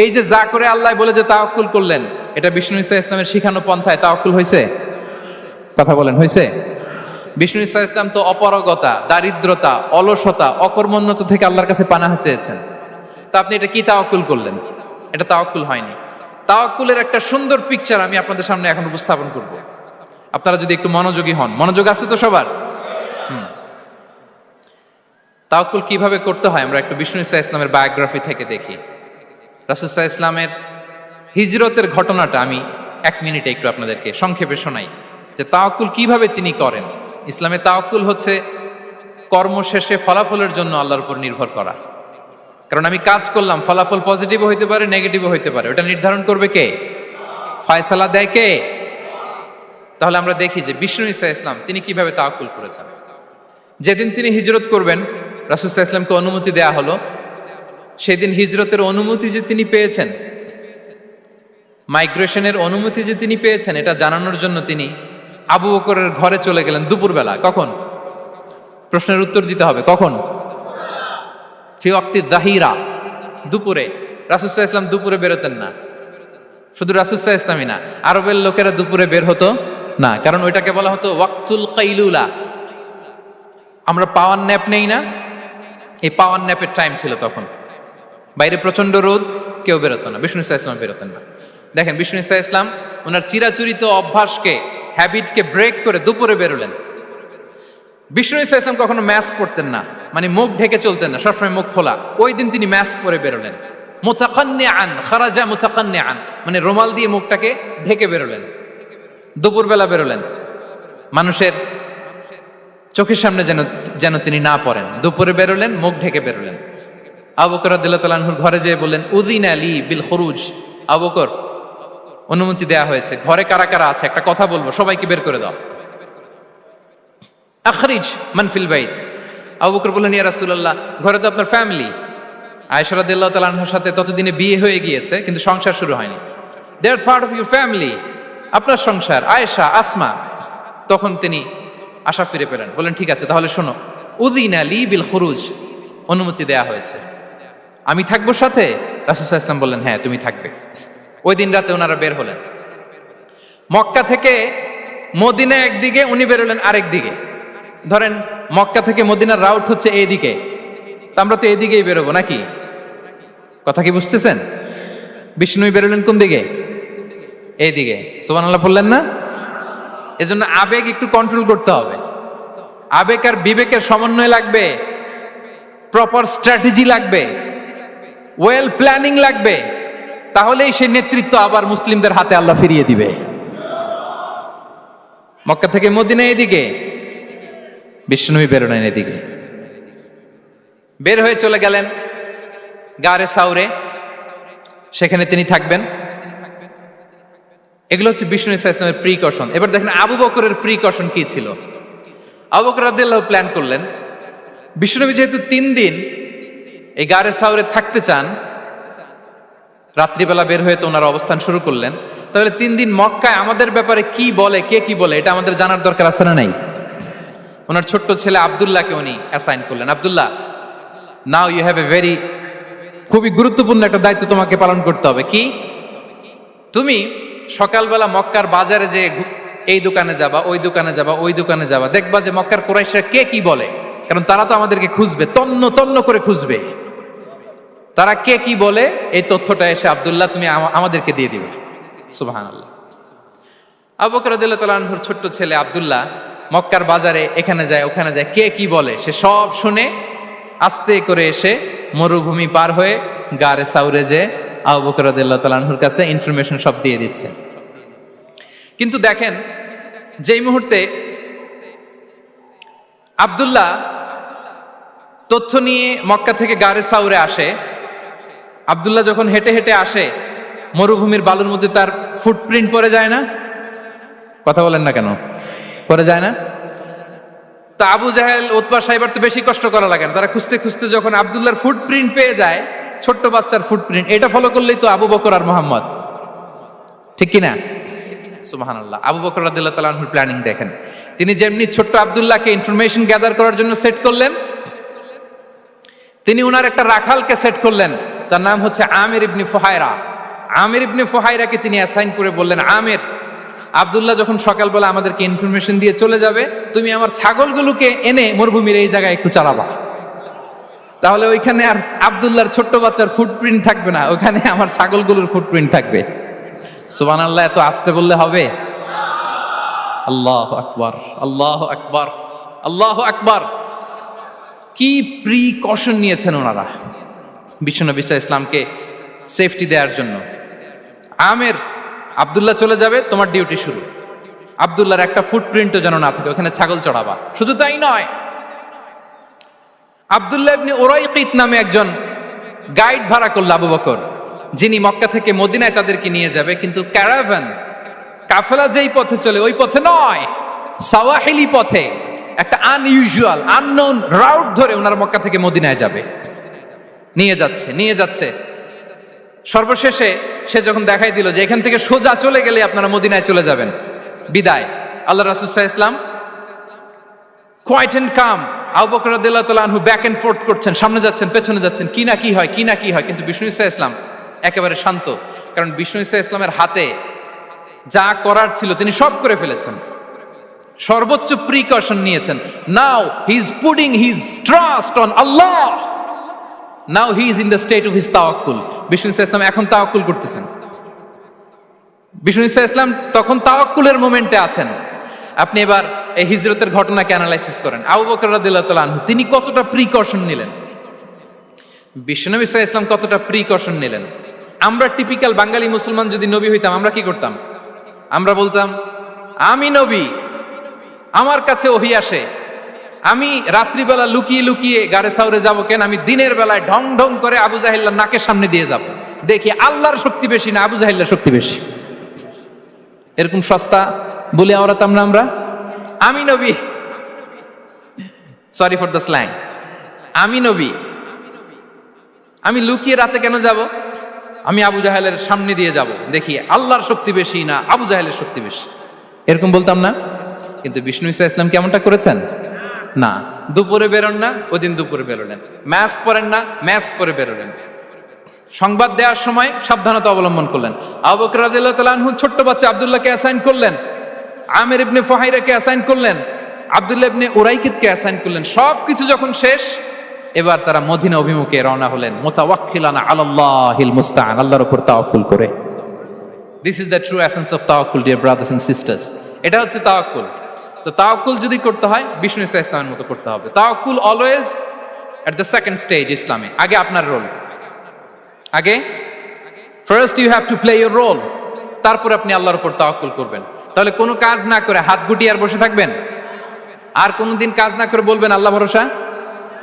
এই যে যা করে আল্লাহ বলে যে তাওয়াক্কুল করলেন, এটা বিষ্ণু ইসা ইসলামের শিখানো পন্থায় তাওয়াক্কুল হয়েছে? কথা বলেন, হয়েছে? বিষ্ণু ইসা ইসলাম তো অপারগতা, দারিদ্রতা, অলসতা, অকর্মণ্যতা থেকে আল্লাহর কাছে পানাহ চেয়েছেন। তা আপনি এটা কি তাওয়াক্কুল করলেন? এটা তাওয়াক্কুল হয়নি। তাওয়াক্কুলের একটা সুন্দর পিকচার আমি আপনাদের সামনে এখন উপস্থাপন করব, আপনারা যদি একটু মনোযোগী হন। মনোযোগ আছে তো সবার? তাওয়াক্কুল কিভাবে করতে হয় আমরা একটু বিষ্ণু ইসা ইসলামের বায়োগ্রাফি থেকে দেখি। রাসূল সাল্লাল্লাহু আলাইহি ওয়াসাল্লামের হিজরতের ঘটনাটা আমি 1 মিনিটে একটু আপনাদেরকে সংক্ষেপে শোনাই, যে তাওয়াক্কুল কিভাবে তিনি করেন। ইসলামে তাওয়াক্কুল হচ্ছে কর্ম শেষে ফলাফলের জন্য আল্লাহর উপর নির্ভর করা। কারণ আমি কাজ করলাম, ফলাফল পজিটিভও হইতে পারে, নেগেটিভও হইতে পারে, ওটা নির্ধারণ করবে কে? ফয়সালা দেয় কে? তাহলে আমরা দেখি যে বিষ্ণু ইসা ইসলাম তিনি কিভাবে তাওয়াক্কুল করেছেন। যেদিন তিনি হিজরত করবেন, রাসূল সাল্লাল্লাহু আলাইহি ওয়াসাল্লামকে অনুমতি দেয়া হলো সেদিন হিজরতের অনুমতি যে তিনি পেয়েছেন, মাইগ্রেশনের অনুমতি যে তিনি পেয়েছেন, এটা জানানোর জন্য তিনি আবু বকরের ঘরে চলে গেলেন দুপুরবেলা। কখন? প্রশ্নের উত্তর দিতে হবে, কখন? ফি ওয়াক্তি যাহিরা, দুপুরে। রাসূল সাল্লাল্লাহু আলাইহি ওয়াসাল্লাম দুপুরে বেরোতেন না। শুধু রাসূল সাল্লাল্লাহু আলাইহি ওয়াসাল্লামই না, আরবের লোকেরা দুপুরে বের হতো না, কারণ ওইটাকে বলা হতো ওয়াক্তুল কাইলুলা। আমরা পাওয়ার ন্যাপ নেই না, এই পাওয়ার ন্যাপের টাইম ছিল তখন। বাইরে প্রচন্ড রোদ, কেউ বেরোতো না, বিষ্ণু সাল্লাল্লাহু আলাইহি ওয়াসাল্লাম বেরোতেন না। দেখেন, বিষ্ণু সাল্লাল্লাহু আলাইহি ওয়াসাল্লাম ওনার চিরাচরিত অভ্যাসকে, হ্যাবিটকে ব্রেক করে দুপুরে বেরোলেন। বিষ্ণু সাল্লাল্লাহু আলাইহি ওয়াসাল্লাম কখনো মাস্ক পরতেন না, মানে মুখ ঢেকে চলতেন না, সবসময় মুখ খোলা। ওই দিন তিনি মাস্ক পরে বেরোলেন। মুতাকান্নিআন, খারাজা মুতাকান্নিআন, মানে রুমাল দিয়ে মুখটাকে ঢেকে বেরোলেন, দুপুরবেলা বেরোলেন, মানুষের চোখের সামনে যেন তিনি না পড়েন। দুপুরে বেরোলেন, মুখ ঢেকে বেরোলেন। আবু বকর রাদিয়াল্লাহু তাআলা আনহুর ঘরে যেয়ে বললেন, উযিনা লি বিল খুরুজ। আবু বকর, অনুমতি দেয়া হয়েছে, ঘরে কারা কারা আছে একটা কথা বলবো, সবাইকে বের করে দাও। আখরিজ মান ফিল বাইত। আবু বকর বললেন, ইয়া রাসূলুল্লাহ, ঘরে তো আপনার ফ্যামিলি। আয়েশা রাদিয়াল্লাহু তাআলা আনহার সাথে ততদিনে বিয়ে হয়ে গিয়েছে, কিন্তু সংসার শুরু হয়নি। দে আর পার্ট অফ ইউর ফ্যামিলি, আপনার সংসার, আয়েশা, আসমা। তখন তিনি আশা ফিরে পেলেন, বললেন, ঠিক আছে, তাহলে শোনো, উযিনা লি বিল খুরুজ, অনুমতি দেয়া হয়েছে, আমি থাকবো সাথে? রাসূল সাল্লাল্লাহু আলাইহি ওয়াসাল্লাম বললেন, হ্যাঁ, তুমি থাকবে। ওই দিন রাতে ওনারা বের হলেন। মক্কা থেকে মদিনা একদিকে, উনি বেরোলেন আরেক দিকে। ধরেন মক্কা থেকে মদিনার রাউট হচ্ছে এইদিকে, আমরা তো এদিকেই বেরোবো নাকি? কথা কি বুঝতেছেন? বিষ্ণু বেরোলেন কোন দিকে? এইদিকে। সুবহানাল্লাহ বললেন না? এজন্য আবেগ একটু কন্ট্রোল করতে হবে। আবেগ আর বিবেকের সমন্বয় লাগবে, প্রপার স্ট্র্যাটেজি লাগবে, ওয়েল প্ল্যানিং লাগবে, তাহলেই সেই নেতৃত্ব আবার মুসলিমদের হাতে আল্লাহ ফিরিয়ে দিবে। মক্কা থেকে মদিনা এদিকে, বিষ্ণুই বেরোলেন এদিকে। বের হয়ে চলে গেলেন গারে সাউরে, সেখানে তিনি থাকবেন। এগুলো হচ্ছে বিষ্ণু ইসলামের প্রিকশন। এবার দেখেন আবু বকরের প্রিকশন কি ছিল। আবু বকর রাদিয়াল্লাহু প্ল্যান করলেন, বিষ্ণুনবী যেহেতু 3 দিন এই গারে সাউরে থাকতে চান, রাত্রিবেলা বের হয়ে তো ওনার অবস্থান শুরু করলেন, তাহলে 3 দিন মক্কায় আমাদের ব্যাপারে কি বলে, কে কি বলে, এটা আমাদের জানার দরকার আছে না নাই? ওনার ছোট্ট ছেলে আব্দুল্লাহকে উনি অ্যাসাইন করলেন। Abdullah, now you have a very, খুবই গুরুত্বপূর্ণ একটা দায়িত্ব তোমাকে পালন করতে হবে। কি? তুমি সকালবেলা মক্কার বাজারে যে এই দোকানে যাবা, ওই দোকানে যাবা, ওই দোকানে যাবা, দেখবা যে মক্কার কুরাইশরা কে কি বলে, কারণ তারা তো আমাদেরকে খুঁজবে, তন্ন তন্ন করে খুঁজবে। তারা কে কি বলে এই তথ্যটা এসে আব্দুল্লাহ তুমি আমাদেরকে দিয়ে দিবে। সুবহানাল্লাহ। আবু বকর রাদিয়াল্লাহু তাআলা আনহুর ছোট্ট ছেলে আব্দুল্লাহ মক্কার বাজারে এখানে যায় ওখানে যায়, কে কি বলে সে সব শুনে আস্তে করে এসে মরুভূমি পার হয়ে গারে সাউরে যে আবু বকর রাদিয়াল্লাহু তাআলা আনহুর কাছে ইনফরমেশন সব দিয়ে দিচ্ছে। কিন্তু দেখেন, যেই মুহূর্তে আব্দুল্লাহ তথ্য নিয়ে মক্কা থেকে গারে সাউরে আসে, আব্দুল্লাহ যখন হেঁটে হেঁটে আসে, মরুভূমির বালুর মধ্যে তার ফুটপ্রিন্ট পড়ে যায় না? কথা বলেন না কেন? পড়ে যায় না? তা আবু জাহেল, উতবা সাইবার তো বেশি কষ্ট করা লাগে না, তারা খুঁজতে খুঁজতে যখন আব্দুল্লাহর ফুটপ্রিন্ট পেয়ে যায়, ছোট্ট বাচ্চার ফুটপ্রিন্ট, এটা ফলো করলেই তো আবু বকর আর মুহাম্মদ, ঠিক কিনা? সুবহানাল্লাহ। আবু বকর রাদিয়াল্লাহু তাআলা আনহুর প্ল্যানিং দেখেন, তিনি যেমনি ছোট্ট আব্দুল্লাহকে ইনফরমেশন গ্যাদার করার জন্য সেট করলেন, তিনি উনার একটা রাখালকে সেট করলেন, তার নাম হচ্ছে আমির ইবনে ফুহায়রা। আমির ইবনে ফুহায়রাকে তিনি অ্যাসাইন করে বললেন, আমির, আব্দুল্লাহ যখন সকালবেলা আমাদেরকে ইনফরমেশন দিয়ে চলে যাবে, তুমি আমার ছাগলগুলোকে এনে মরুভূমির এই জায়গায় একটু চালাবা, তাহলে ওইখানে আর আব্দুল্লাহর ছোট্ট বাচ্চার ফুটপ্রিন্ট থাকবে না, ওখানে আমার ছাগলগুলোর ফুটপ্রিন্ট থাকবে। সুবহানাল্লাহ। এত আসতে বললে হবে? আল্লাহু আকবার, আল্লাহু আকবার, আল্লাহু আকবার। কি প্রিকশন নিয়েছেন ওনারা বিশ্বনবী সাল্লাল্লাহু আলাইহি ওয়াসাল্লামকে সেফটি দেওয়ার জন্য। আমির, আব্দুল্লাহ চলে যাবে, তোমার ডিউটি শুরু, আব্দুল্লাহর একটা ফুটপ্রিন্টও যেন না থাকে, ওখানে ছাগল চড়াবা। শুধু তাই নয়, আব্দুল্লাহ ইবনে উরাইকিত নামে একজন গাইড ভাড়া করল আবু বকর, যিনি মক্কা থেকে মদিনায় তাদেরকে নিয়ে যাবে, কিন্তু ক্যারাভান, কাফেলা যেই পথে চলে ওই পথে নয়, সাওয়াহিলি পথে, একটা আনইউজুয়াল আননোন রাউট ধরে ওনারা মক্কা থেকে মদিনায় যাবে। নিয়ে যাচ্ছে। সর্বশেষে সে যখন দেখাই দিল যে এখান থেকে সোজা চলে গেলে আপনারা মদিনায় চলে যাবেন, বিদায়। আল্লাহ রাসূল সাল্লাল্লাহু আলাইহি ওয়াসাল্লাম কোয়াইট এন্ড কাম, আবু বকর রাদিয়াল্লাহু তাআলা আনহু ব্যাক এন্ড ফোর্থ করছেন, সামনে যাচ্ছেন পেছনে যাচ্ছেন, কি না কি হয়। কিন্তু বিষ্ণু সাল্লাল্লাহু আলাইহি ওয়াসাল্লাম একেবারে শান্ত, কারণ বিষ্ণু সাল্লাল্লাহু আলাইহি ওয়াসাল্লামের হাতে যা করার ছিল তিনি সব করে ফেলেছেন, সর্বোচ্চ প্রিকশন নিয়েছেন। Now he is putting his trust on Allah, now he is in the state of his তাওয়াক্কুল। বিষ্ণু সাল্লাল্লাহু আলাইহি ওয়াসাল্লাম এখন তাওয়াক্কুল করতেছেন। বিষ্ণু সাল্লাল্লাহু আলাইহি ওয়াসাল্লাম তখন তাওয়াক্কুলের মোমেন্টে আছেন। আপনি এবার এই হিজরতের ঘটনাকে অ্যানালাইসিস করেন। আবু বকর রাদিয়াল্লাহু তাআলা আনহু তিনি কতটা প্রিকশন নিলেন, বিশ্বনবী সাল্লাল্লাহু আলাইহি ওয়াসাল্লাম কতটা প্রিকশন নিলেন। আমরা টিপিক্যাল বাঙালি মুসলমান যদি নবী হইতাম আমরা কি করতাম? আমরা বলতাম আমি নবী, আমার কাছে ওহী আসে, আমি রাত্রিবেলা লুকিয়ে লুকিয়ে গারে সাউরে যাব কেন, আমি দিনের বেলায় ঢং ঢং করে আবু জাহেলের নাকের সামনে দিয়ে যাব, দেখি আল্লাহর শক্তি বেশি না আবু জাহেলের শক্তি বেশি। এরকম সস্তা বলে আওড়াতাম না আমরা, আমি নবী, সরি ফর দ্য স্ল্যাং, আমি নবী, আমি লুকিয়ে রাতে কেন যাব, আমি আবু জাহেলের সামনে দিয়ে যাব, দেখি আল্লাহর শক্তি বেশি না আবু জাহেলের শক্তি বেশি, এরকম বলতাম না। কিন্তু বিষ্ণু ঈসা ইসলাম কেমনটা করেছেন? না, দুপুরে বেরোন না, ওই দিন দুপুরে বেরোলেন। মাস্ক পরেন না, মাস্ক পরে বেরোলেন। সংবাদ দেওয়ার সময় সাবধানতা অবলম্বন করলেন। আবু বকর রাদিয়াল্লাহু তাআলা আনহু ছোট্ট বাচ্চা আব্দুল্লাহকে অ্যাসাইন করলেন, আমির ইবনে ফুহাইরাকে অ্যাসাইন করলেন, আব্দুল্লাহ ইবনে উরাইকিতকে অ্যাসাইন করলেন। সবকিছু যখন শেষ, এবার তারা মদিনা অভিমুখে রওনা হলেন, মুতাওয়াক্কিলানা আলাল্লাহিল মুস্তাআন, আল্লাহর উপর তাওয়াক্কুল করে। This is the true essence of তাওয়াক্কুল, ডিয়ার ব্রাদার্স এন্ড সিস্টার্স। এটা হচ্ছে তাওয়াক্কুল। তো তাওয়াক্কুল যদি করতে হয় বিষ্ণু ঈসা ইসলামের মতো করতে হবে। তাওয়াক্কুল always at the second stage ইসলামে। আগে আপনার রোল, আগে first you have to play your role, তারপর আপনি আল্লাহর উপর তাওয়াক্কুল করবেন। তাহলে কোনো কাজ না করে হাত গুটিয়ে আর বসে থাকবেন, আর কোনোদিন কাজ না করে বলবেন আল্লাহ ভরসা,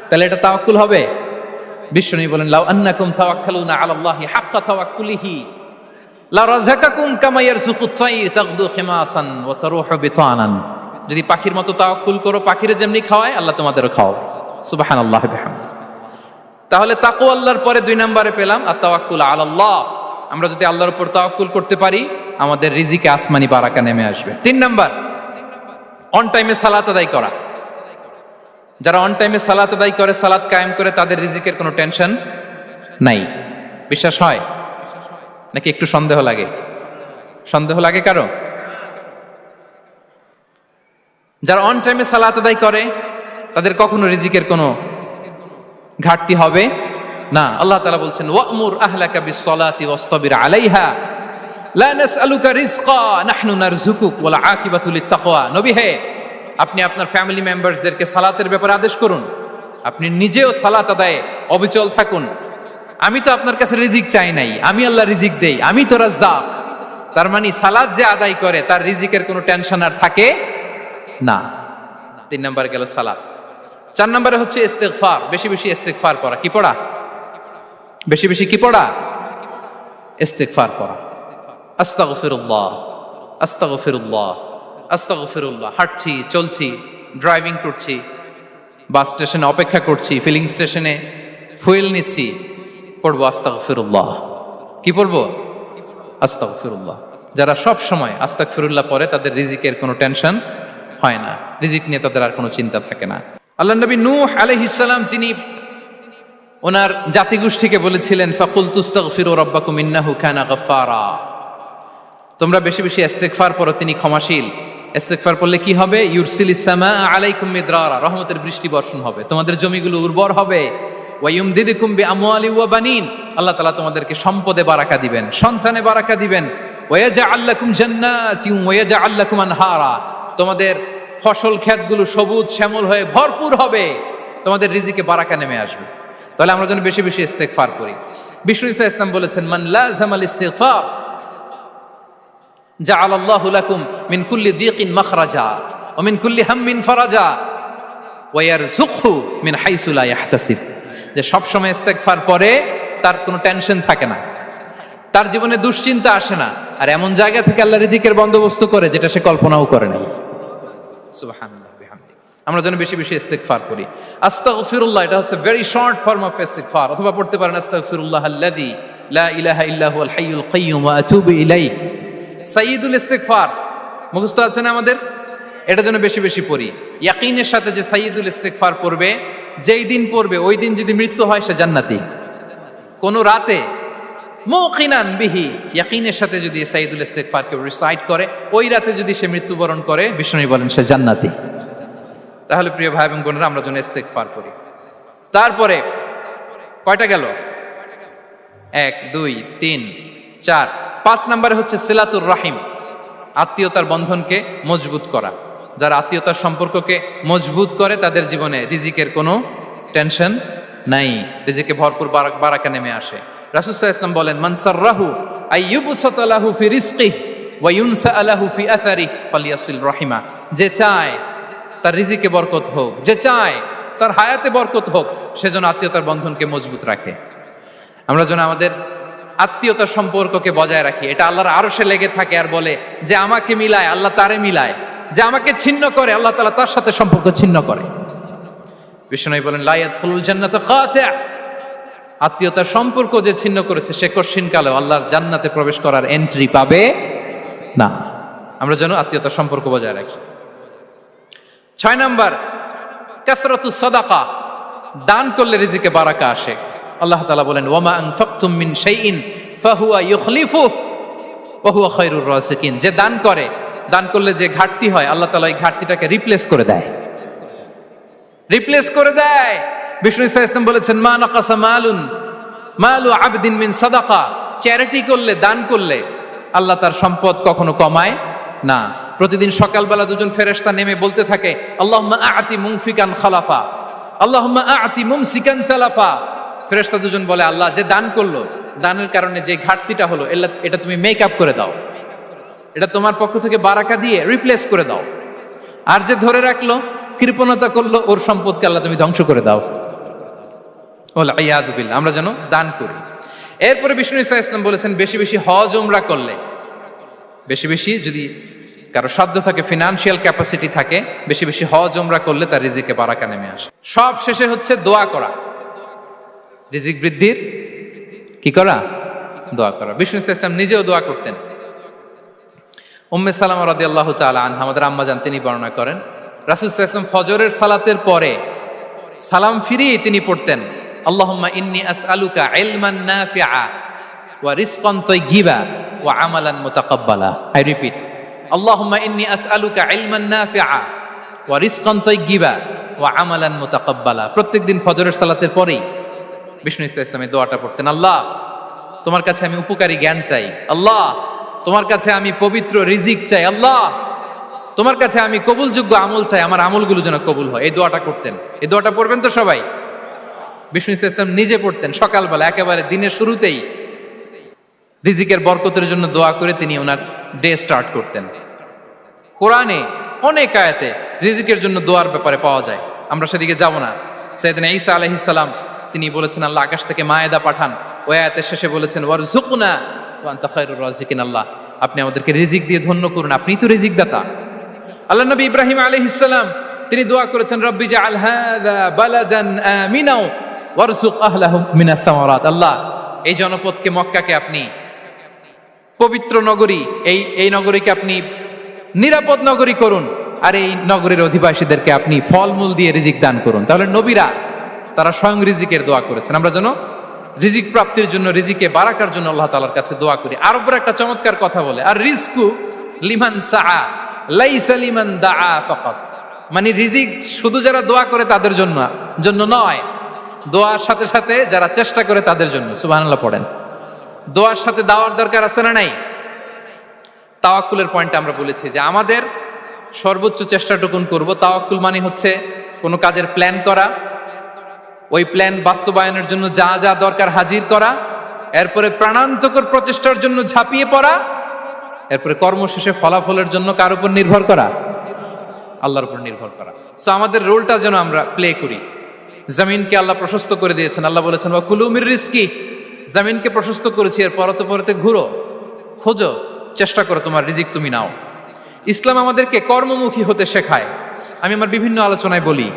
তাহলে এটা তাওয়াক্কুল হবে? বিশ্বনবী বলেন লাউ আন্নাকুম তাওয়াক্কালুনা আলাল্লাহি হাক্কা তাওয়াক্কুলিহি লা রাযাকাকুম কামা ইয়ারযুকুত তায়র তাগদু খিমাসান ওয়া তারুহু বিতানান। যদি পাখির মতো তাওয়াক্কুল করো, পাখিরে যেমনি খাওয়ায় আল্লাহ তোমাদেরও খাওয়াবে। সুবহানাল্লাহি ওয়া বিহামদিহি। তাহলে তাকওয়া আল্লাহর পরে 2 নম্বরে পেলাম আত তাওয়াক্কুল আলাল্লাহ। আমরা যদি আল্লাহর উপর তাওয়াক্কুল করতে পারি, আমাদের রিজিকে আসমানি বারাকা নেমে আসবে। 3 নাম্বার, অন টাইমে সালাত আদায় করা। যারা অন টাইমে সালাত আদায় করে, সালাত কায়েম করে, তাদের রিজিকের কোনো টেনশন নাই। বিশ্বাস হয় নাকি একটু সন্দেহ লাগে? সন্দেহ লাগে কারো? যারা অন টাইমে সালাত আদায় করে তাদের কখনো রিজিকের কোনো ঘাটতি হবে না। আল্লাহ তাআলা বলছেন ওয়া'মুর আহলাকা বিস-সালাতি ওয়াসতাবির আলাইহা লা নাসআলুকা রিজকা নাহনু নারযুকুক ওয়াল আকিবাতু লিত-তাকওয়া। নবী হে, আপনি আপনার ফ্যামিলি মেম্বারসদেরকে সালাতের ব্যাপারে আদেশ করুন, আপনি নিজেও সালাত আদায়ে অবিচল থাকুন। আমি তো আপনার কাছে রিজিক চাই নাই, আমি আল্লাহ রিজিক দেই, আমি তো রাজ্জাক। তার মানে সালাত যে আদায় করে তার রিজিকের কোনো টেনশন আর থাকে না। 3 নম্বরে গেল সালাত। 4 নম্বরে হচ্ছে ইস্তিগফার, বেশি বেশি ইস্তিগফার পড়া। কি পড়া? বেশি বেশি কি পড়া? ইস্তিগফার পড়া। আস্তাগফিরুল্লাহ, আস্তাগফিরুল্লাহ, আস্তাগফিরুল্লাহ। হাঁটছি, চলছি, ড্রাইভিং করছি, বাস স্টেশনে অপেক্ষা করছি, ফিলিং স্টেশনে ফুয়েল নিচ্ছি, পড়বো আস্তাগফিরুল্লাহ। কি পড়বো? আস্তাগফিরুল্লাহ। যারা সব সময় আস্তাগফিরুল্লাহ পড়ে তাদের রিজিকের কোনো টেনশন হয় না, রিজিক নিয়ে তাদের আর কোনো চিন্তা থাকে না। আল্লাহ নবী নূহ আলাইহিস সালাম যিনি ওনার জাতিগোষ্ঠীকে বলেছিলেন ফাকুলতু আস্তাগফিরু রাব্বাকুম ইন্নাহু কানা গাফফারা, তোমরা বেশি বেশি ইস্তিগফার পড়ো, তিনি ক্ষমাশীল। ইস্তিগফার পড়লে কি হবে? ইউরসিলিস সামা আলাইকুম মিদরারা, রহমতের বৃষ্টি বর্ষণ হবে, তোমাদের জমিগুলো উর্বর হবে। ওয়া ইউমদিদুকুম বিআমওয়ালি ওয়া বানিন, আল্লাহ তাআলা তোমাদেরকে সম্পদে বারাকা দিবেন, সন্তানে বারাকা দিবেন। ওয়া ইয়াজআল লাকুম জান্নাতিন ওয়া ইয়াজআল লাকুম আনহারা, তোমাদের ফসল ক্ষেতগুলো সবুজ শ্যামল হয়ে ভরপুর হবে, তোমাদের রিজিকে বারাকা নেমে আসবে। তাহলে আমরা যেন বেশি বেশি ইস্তিগফার করি। বিষ্ণু ঈসা ইসলাম বলেছেন মান লাযামাল ইস্তিগফার জাআলাল্লাহু লাকুম মিন কুল্লি দিকিন মাখরাজা ওয়া মিন কুল্লি হাম্মিন ফারাজা ওয়া ইয়ারযুকহু মিন হাইসু লা ইয়াহতাসিব। যে সব সময় ইস্তিগফার পরে তার কোনো টেনশন থাকে না, তার জীবনে দুশ্চিন্তা আসে না, আর এমন জায়গা থেকে আল্লাহ রিজিকের বন্দোবস্ত করে যেটা সে কল্পনাও করে নাই। সুবহানাল্লাহ বিহামদিহি। আমরা যেন বেশি বেশি ইস্তিগফার করি। আস্তাগফিরুল্লাহ, এটা হচ্ছে ভেরি শর্ট ফর্ম অফ ইস্তিগফার। অথবা পড়তে পারেন আস্তাগফিরুল্লাহ আল্লাযী লা ইলাহা ইল্লা হুয়াল হাইয়ুল কাইয়্যুম ওয়া আতুবু ইলাইহি। সাইয়্যিদুল ইস্তিগফার মুখস্থ আছে না আমাদের? এটা যেন বেশি বেশি পড়ি। ইয়াকিনের সাথে যে সাইয়্যিদুল ইস্তিগফার পড়বে, যেই দিন পড়বে ওই দিন যদি মৃত্যু হয় সে জান্নাতি। কোন রাতে মুকিনান বিহি, ইয়াকিনের সাথে যদি সাইয়্যিদুল ইস্তিগফারকে রিসাইট করে, ওই রাতে যদি সে মৃত্যুবরণ করে, বিষ্ণু বলেন সে জান্নাতি। তাহলে প্রিয় ভাই এবং বোনেরা, আমরা যেন ইস্তিগফার করি। তারপরে কয়টা গেল? 1 2 3 4 5 নম্বরে হচ্ছে সিলাতুর রাহিম, আত্মীয়তার বন্ধনকে মজবুত করা। যারা আত্মীয়তার সম্পর্ককে মজবুত করে তাদের জীবনে রিজিকের কোনো টেনশন নাই, রিজিকে ভরপুর বারাকা নেমে আসে। রাসূল সাল্লাল্লাহু আলাইহি ওয়াসাল্লাম বলেন, মান সাররাহু আইয়ুবসাতা লাহু ফি রিজকিহি ওয়া ইউনসা লাহু ফি আসারিহি ফালিয়াসিল রাহিমা। যে চায় তার রিজিকে বরকত হোক, যে চায় তার হায়াতে বরকত হোক, সেজন্য আত্মীয়তার বন্ধনকে মজবুত রাখে। আমরা যেন আমাদের আত্মীয়তার সম্পর্ককে বজায় রাখি। এটা আল্লাহর আরশে লেগে থাকে আর বলে যে আমাকে মিলায় আল্লাহ তারে মিলায়, যে আমাকে ছিন্ন করে আল্লাহ তাআলা তার সাথে সম্পর্ক ছিন্ন করে। বিষ্ণু বলেন, লা ইয়াদখুলুল জান্নাতা খাতি', আত্মীয়তার সম্পর্ক যে ছিন্ন করেছে সে কশিনকালেও আল্লাহর জান্নাতে প্রবেশ করার এন্ট্রি পাবে না। আমরা যেন আত্মীয়তার সম্পর্ক বজায় রাখি। 6 নাম্বার, কাসরাতুস সাদাকা, দান করলে রিজিকে বারাকা আসে। আল্লাহ তাআলা বলেন, ওয়ামা আনফাকতুম মিন শাইইন ফাহুয়া ইউখলিফুহু ওয়া হুয়া খায়রুর রাযিকিন। যে দান করে, দান করলে যে ঘাটতি হয় আল্লাহ তাআলা এই ঘাটতিটাকে রিপ্লেস করে দেয়, রিপ্লেস করে দেয়। বিষ্ণু সাল্লাল্লাহু আলাইহি ওয়াসাল্লাম বলেছেন, মা নাকাসা মালু আবদিন মিন সাদাকা, চ্যারিটি করলে, দান করলে আল্লাহ তার সম্পদ কখনো কমায় না। প্রতিদিন সকালবেলা দুজন ফেরেশতা নেমে বলতে থাকে, আল্লাহুম্মা আ'তি মুনফিকান খালাফা, আল্লাহুম্মা আ'তি মুমসিকান চালাফা। ফেরেশতা দুজন বলে, আল্লাহ যে দান করলো, দানের কারণে যে ঘাটতিটা হলো এটা তুমি মেক আপ করে দাও, এটা তোমার পক্ষ থেকে বারাকা দিয়ে রিপ্লেস করে দাও। আর যে ধরে রাখলো, কৃপণতা করলো, ওর সম্পদকে আল্লাহ তুমি ধ্বংস করে দাও। ওয়াল ইয়াদু বিল্লাহ। আমরা যেন দান করি। এরপরে বিষ্ণু সাল্লাল্লাহু আলাইহি ওয়াসাল্লাম বলেছেন, বেশি বেশি হজ উমরা করলে, বেশি বেশি যদি কারো সাধ্য থাকে, ফিনান্সিয়াল ক্যাপাসিটি থাকে, বেশি বেশি হজ উমরা করলে তার রিজিকে বারাকা নেমে আসে। সব শেষে হচ্ছে দোয়া করা, রিজিক বৃদ্ধির কি করা? দোয়া করা। বিষ্ণু সাল্লাল্লাহু আলাইহি ওয়াসাল্লাম নিজেও দোয়া করতেন। উম্মে সালামা রাদিয়াল্লাহু তাআলা আনহা, আমাদের আম্মা জান, তিনি বর্ণনা করেন, রাসূল সাল্লাল্লাহু আলাইহি ওয়াসাল্লাম ফজরের সালাতের পরে সালাম ফিরিয়ে তিনি পড়তেন, আল্লাহুম্মা ইন্নী আসআলুকা ইলমান নাফিআ ওয়া রিজকান তাইয়্যিবা ওয়া আমালান মুতাকাব্বালা। আই রিপিট, আল্লাহুম্মা ইন্নী আসআলুকা ইলমান নাফিআ ওয়া রিজকান তাইয়্যিবা ওয়া আমালান মুতাকাব্বালা। প্রত্যেকদিন ফজরের সালাতের পরেই বিষ্ণু ইসলাম এই দোয়াটা পড়তেন, আল্লাহ তোমার কাছে আমি উপকারী জ্ঞান চাই, আল্লাহ তোমার কাছে আমি পবিত্র রিজিক চাই, আল্লাহ তোমার কাছে আমি কবুলযোগ্য আমল চাই, আমার আমলগুলো যেন কবুল হয়। এই দোয়াটা করতেন। এই দোয়াটা পড়বেন তো সবাই। বিষ্ণু ইসলাম নিজে পড়তেন সকালবেলা, একেবারে দিনের শুরুতেই রিজিকের বরকতের জন্য দোয়া করে তিনি ওনার ডে স্টার্ট করতেন। কোরআনে অনেক আয়াতে রিজিকের জন্য দোয়ার ব্যাপারে পাওয়া যায়, আমরা সেদিকে যাব না। সাইয়েদনা ঈসা আলাইহিস সালাম তিনি বলেছেন, আল্লাহ আকাশ থেকে মায়েদা পাঠান। ওই আয়াতের শেষে বলেছেন, ওয়ারযুকনা ওয়া আনতা খায়রুর রাযিকিন, আল্লাহ আপনি আমাদেরকে রিজিক দিয়ে ধন্য করুন, আপনিই তো রিজিক দাতা। আল্লাহ নবী ইব্রাহিম আলাইহিস সালাম তিনি দোয়া করেছেন, রব্বি জাআল হাযা বালাদান আমিনা ওয়ারযুক আহলাহু মিনাস সামারাত, আল্লাহ এই জনপদকে, মক্কাকে আপনি পবিত্র নগরী, এই নগরীকে আপনি নিরাপদ নগরী করুন, আর এই নগরীর অধিবাসীদেরকে আপনি ফলমূল দিয়ে রিজিক দান করুন। তাহলে নবীরা তারা স্বয়ং রিজিকের দোয়া করেছেন। আমরা যেন রিজিক প্রাপ্তির জন্য, রিজিকে বারাকার জন্য আল্লাহ তাআলার কাছে দোয়া করি। আর উপর একটা চমৎকার কথা বলে, আর রিজকু লিমান সাআ লাইসা লিমান দাআ ফাকাত, মানে রিজিক শুধু যারা দোয়া করে তাদের জন্য নয়, দোয়ার সাথে সাথে যারা চেষ্টা করে তাদের জন্য। সুবহানাল্লাহ পড়েন। দোয়ার সাথে দাওয়ার দরকার আছে না নাই? তাওয়াক্কুলের পয়েন্টটা আমরা বলেছি যে আমাদের সর্বোচ্চ চেষ্টাটুকুন করব। তাওয়াক্কুল মানে হচ্ছে কোনো কাজের প্ল্যান করা, ওই প্ল্যান বাস্তবায়নের জন্য যা যা দরকার হাজির করা, এরপরে প্রাণান্তকর প্রচেষ্টার জন্য ঝাঁপিয়ে পড়া, এরপরে কর্মশেষে ফলাফলের জন্য কার উপর নির্ভর করা? আল্লাহর উপর নির্ভর করা। সো আমাদের রোলটা যেন আমরা প্লে করি। জমিনকে আল্লাহ প্রশস্ত করে দিয়েছেন, আল্লাহ বলেছেন ওয়া কুলু মির রিজকি, জমিনকে প্রশস্ত করেছি, এর পরতে পরতে ঘুরো, খোঁজো, চেষ্টা করো তোমার রিজিক তুমি নাও। ইসলাম আমাদেরকে কর্মমুখী হতে শেখায়। আমি আমার বিভিন্ন আলোচনায় বলি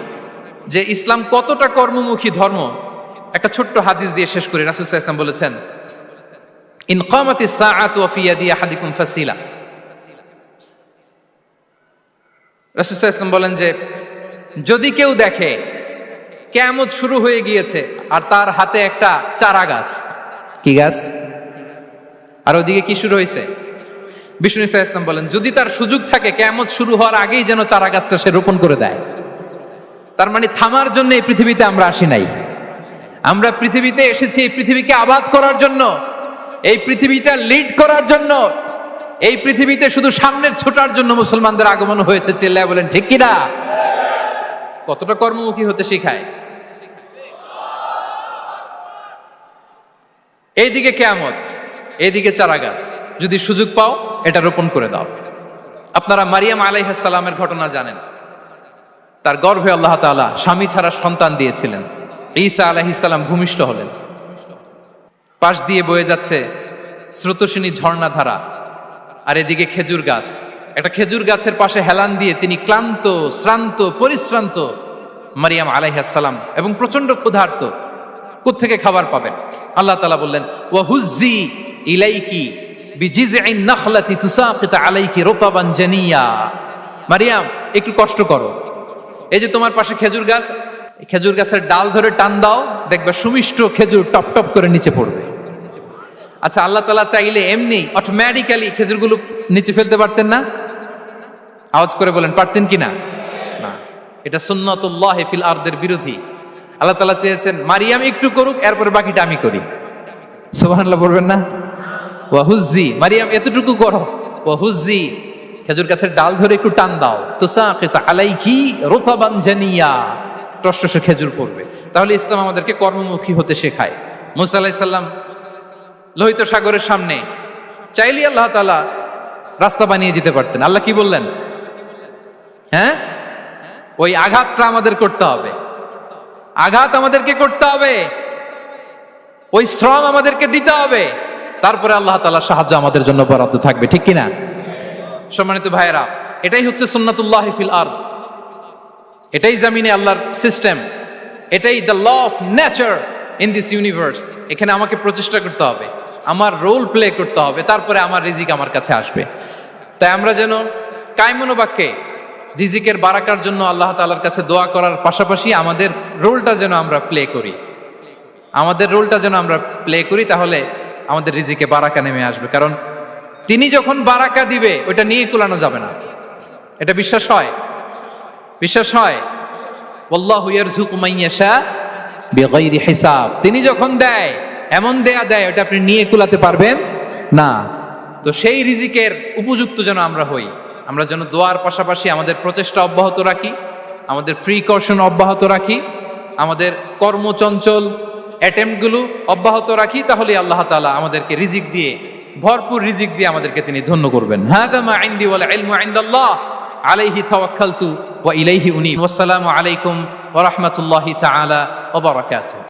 যে ইসলাম কতটা কর্মমুখী ধর্ম। একটা ছোট্ট হাদিস দিয়ে শেষ করি। রাসূল সাল্লাল্লাহু আলাইহি ওয়াসাল্লাম বলেছেন, ইন কামাতিস সাআতু ওয়া ফি ইয়াদি আহাদিকুম ফাসিলা। রাসূল সাল্লাল্লাহু আলাইহি ওয়াসাল্লাম বলেন যে যদি কেউ দেখে কিয়ামত শুরু হয়ে গিয়েছে আর তার হাতে একটা চারা গাছ, কি গাছ, আর ওদিকে কি শুরু হয়েছে, বিষ্ণু সাল্লাল্লাহু আলাইহি ওয়াসাল্লাম বলেন যদি তার সুযোগ থাকে কিয়ামত শুরু হওয়ার আগেই যেন চারা গাছটা সে রোপণ করে দেয়। তার মানে থামার জন্য এই পৃথিবীতে আমরা আসি নাই। আমরা পৃথিবীতে এসেছি এই পৃথিবীকে আবাদ করার জন্য, এই পৃথিবীটা লিড করার জন্য। এই পৃথিবীতে শুধু সামনের ছোটার জন্য মুসলমানদের আগমন হয়েছে। চিল্লায় বলেন ঠিক কিনা? কতটা কর্মমুখী হতে শেখায়। এইদিকে কিয়ামত, এইদিকে চারা গাছ, যদি সুযোগ পাও এটা রোপণ করে দাও। আপনারা মারিয়াম আলাইহিস সালামের ঘটনা জানেন। তার গর্ভে আল্লাহ তাআলা স্বামী ছাড়া সন্তান দিয়েছিলেন। ঈসা আলাইহিস সালাম ভূমিষ্ঠ হলেন। পাশ দিয়ে বয়ে যাচ্ছে স্রোতস্বিনী ঝর্ণাধারা, আর এদিকে খেজুর গাছ। একটা খেজুর গাছের পাশে হেলান দিয়ে তিনি ক্লান্ত, শ্রান্ত, পরিশ্রান্ত মারিয়াম আলাইহিস সালাম, এবং প্রচন্ড ক্ষুধার্ত। কোত্থেকে খাবার পাবেন? আল্লাহ তাআলা বললেন, ওয়া হুজ্জি ইলাইকি বিজিযইন নাখলাতি তুসাকিত আলাইকি রুতাবান জানিয়া। মারিয়াম, একটু কষ্ট করো। এই যে তোমার পাশে খেজুর গাছ, খেজুর গাছের ডাল ধরে টান দাও, দেখবে সুমিষ্ট খেজুর টপ টপ করে নিচে পড়বে। আচ্ছা, আল্লাহ তাআলা চাইলে এমনি অটোমেটিক্যালি খেজুরগুলো নিচে ফেলতে পারতেন না? আওয়াজ করে বলেন, পারতেন কি না? না, এটা সুন্নাতুল্লাহ ফিল আরদের বিরোধী। আল্লাহ তাআলা চেয়েছেন মারিয়াম একটু করুক, এরপরে বাকিটা আমি করি। সুবহানাল্লাহ বলবেন না? ওয়া হুজ্জি, মারিয়াম এতটুকু করো। ওয়া হুজ্জি, খেজুর গাছের ডাল ধরে একটু টান দাও, তুসাকিত আলাইকি রুতাবান জানিয়া, টসটসে খেজুর পড়বে। তাহলে ইসলাম আমাদেরকে কর্মমুখী হতে শেখায়। মুসা আলাইহিস সালাম লোহিত সাগরের সামনে চাইলে আল্লাহ তাআলা রাস্তা বানিয়ে দিতে পারতেন। আল্লাহ কি বললেন? হ্যাঁ, ওই আঘাতটা আমাদের করতে হবে, আঘাত আমাদেরকে করতে হবে, ওই শ্রম আমাদেরকে দিতে হবে, তারপরে আল্লাহ তাআলার সাহায্য আমাদের জন্য বরাদ্দ থাকবে। ঠিক কিনা? সম্মানিত ভাইয়েরা, এটাই হচ্ছে সুন্নাতুল্লাহ ফিল আরদ। এটাই জামিনে আল্লাহর সিস্টেম, এটাই the law of nature in this universe. এখানে আমাকে প্রচেষ্টা করতে হবে, আমার রোল প্লে করতে হবে, তারপরে আমার রিজিক আমার কাছে আসবে। তাই আমরা যেন কায়মনোবাক্যে রিজিকের বারাকার জন্য আল্লাহ তাআলার কাছে দোয়া করার পাশাপাশি আমাদের রোলটা যেন আমরা প্লে করি, আমাদের রোলটা যেন আমরা প্লে করি, তাহলে আমাদের রিজিকে বারাকা নেমে আসবে। কারণ তিনি যখন বারাকা দিবে ওইটা নিয়ে কুলানো যাবে না। এটা বিশ্বাস হয়? বিশ্বাস হয়? ওয়াল্লাহু ইয়ারযুকু মান ইয়াশা বিগাইরি হিসাব। তিনি যখন দেয় এমন দেয় ওটা আপনি নিয়ে কুলাতে পারবেন না। তো সেই রিজিকের উপযুক্ত যেন আমরা হই। আমরা যেন দোয়ার পাশাপাশি আমাদের প্রচেষ্টা অব্যাহত রাখি, আমাদের প্রিকশন অব্যাহত রাখি, আমাদের কর্মচঞ্চল অ্যাটেম্পটগুলো অব্যাহত রাখি, তাহলে আল্লাহ তাআলা আমাদেরকে রিজিক দিয়ে, ভরপুর রিজিক দিয়ে আমাদেরকে তিনি ধন্য করবেন। হাদা মা ইনদি ওয়াল ইলমু ইনদাল্লাহ আলাইহি তাওয়াক্কালতু ওয়া ইলাইহি উনীব। ওয়াসসালামু আলাইকুম ওয়া রাহমাতুল্লাহি তাআলা ওয়া বারাকাতুহু।